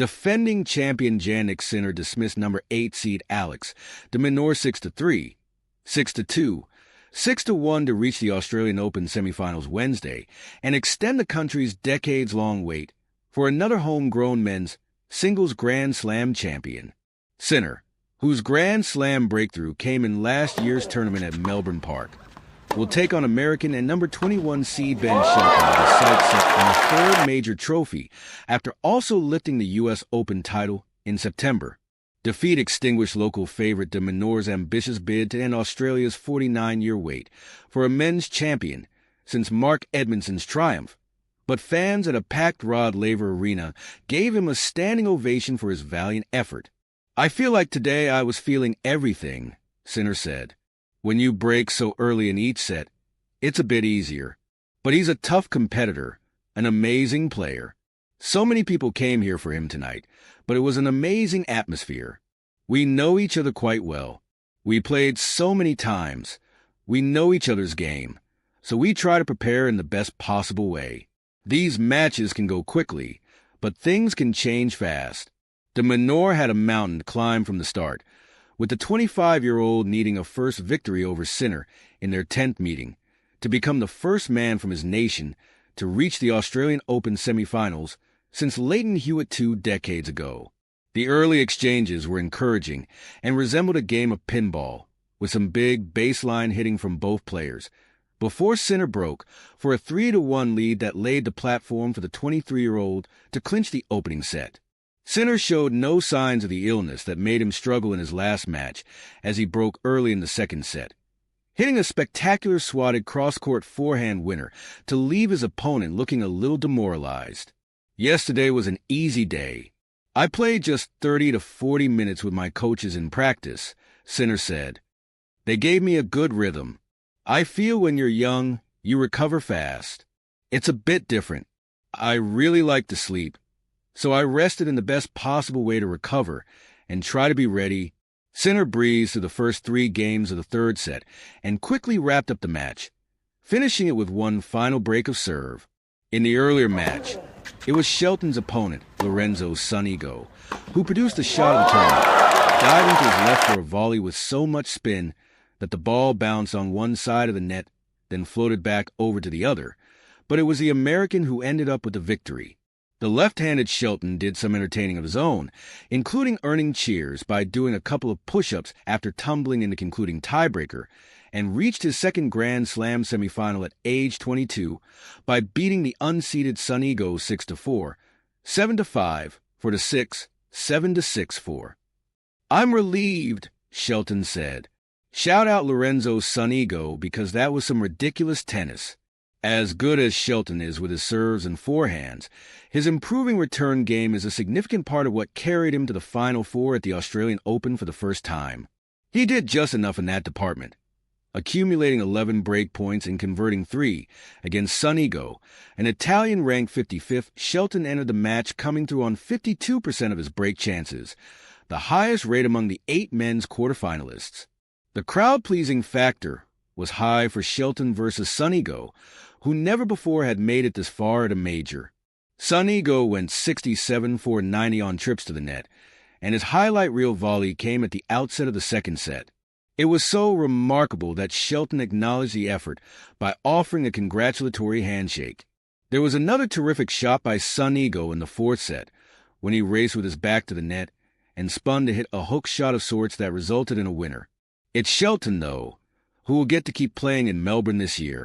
Defending champion Jannik Sinner dismissed number 8 seed Alex de Minaur 6-3, 6-2, 6-1 to reach the Australian Open semifinals Wednesday and extend the country's decades-long wait for another homegrown men's singles Grand Slam champion. Sinner, whose Grand Slam breakthrough came in last year's tournament at Melbourne Park, will take on American and number 21 seed Ben Shelton with his sights set on a third major trophy after also lifting the U.S. Open title in September. Defeat extinguished local favorite de Minaur's ambitious bid to end Australia's 49-year wait for a men's champion since Mark Edmondson's triumph, but fans at a packed Rod Laver Arena gave him a standing ovation for his valiant effort. "I feel like today I was feeling everything," Sinner said. "When you break so early in each set, it's a bit easier. But he's a tough competitor, an amazing player. So many people came here for him tonight, but it was an amazing atmosphere. We know each other quite well. We played so many times. We know each other's game, so we try to prepare in the best possible way. These matches can go quickly, but things can change fast." De Minaur had a mountain to climb from the start, with the 25-year-old needing a first victory over Sinner in their 10th meeting to become the first man from his nation to reach the Australian Open semifinals since Leighton Hewitt 2 decades ago. The early exchanges were encouraging and resembled a game of pinball, with some big baseline hitting from both players, before Sinner broke for a 3-1 lead that laid the platform for the 23-year-old to clinch the opening set. Sinner showed no signs of the illness that made him struggle in his last match as he broke early in the second set, hitting a spectacular swatted cross-court forehand winner to leave his opponent looking a little demoralized. "Yesterday was an easy day. I played just 30 to 40 minutes with my coaches in practice," Sinner said. "They gave me a good rhythm. I feel when you're young, you recover fast. It's a bit different. I really like to sleep, so I rested in the best possible way to recover and try to be ready." Sinner breezed through the first 3 games of the third set and quickly wrapped up the match, finishing it with one final break of serve. In the earlier match, it was Shelton's opponent, Lorenzo Sonigo, who produced the shot of the tournament, diving to his left for a volley with so much spin that the ball bounced on one side of the net, then floated back over to the other, but it was the American who ended up with the victory. The left-handed Shelton did some entertaining of his own, including earning cheers by doing a couple of push-ups after tumbling in the concluding tiebreaker, and reached his second Grand Slam semifinal at age 22 by beating the unseeded Sonigo 6-4, 7-5 for the 6, 7-6-4. "I'm relieved," Shelton said. "Shout out Lorenzo Sonigo because that was some ridiculous tennis." As good as Shelton is with his serves and forehands, his improving return game is a significant part of what carried him to the Final Four at the Australian Open for the first time. He did just enough in that department, accumulating 11 break points and converting 3 against Sonigo, an Italian-ranked 55th. Shelton entered the match coming through on 52% of his break chances, the highest rate among the 8 men's quarterfinalists. The crowd-pleasing factor was high for Shelton versus Sonigo, who never before had made it this far at a major. Sonigo went 67-4-90 on trips to the net, and his highlight reel volley came at the outset of the second set. It was so remarkable that Shelton acknowledged the effort by offering a congratulatory handshake. There was another terrific shot by Sonigo in the fourth set, when he raced with his back to the net and spun to hit a hook shot of sorts that resulted in a winner. It's Shelton, though, who will get to keep playing in Melbourne this year.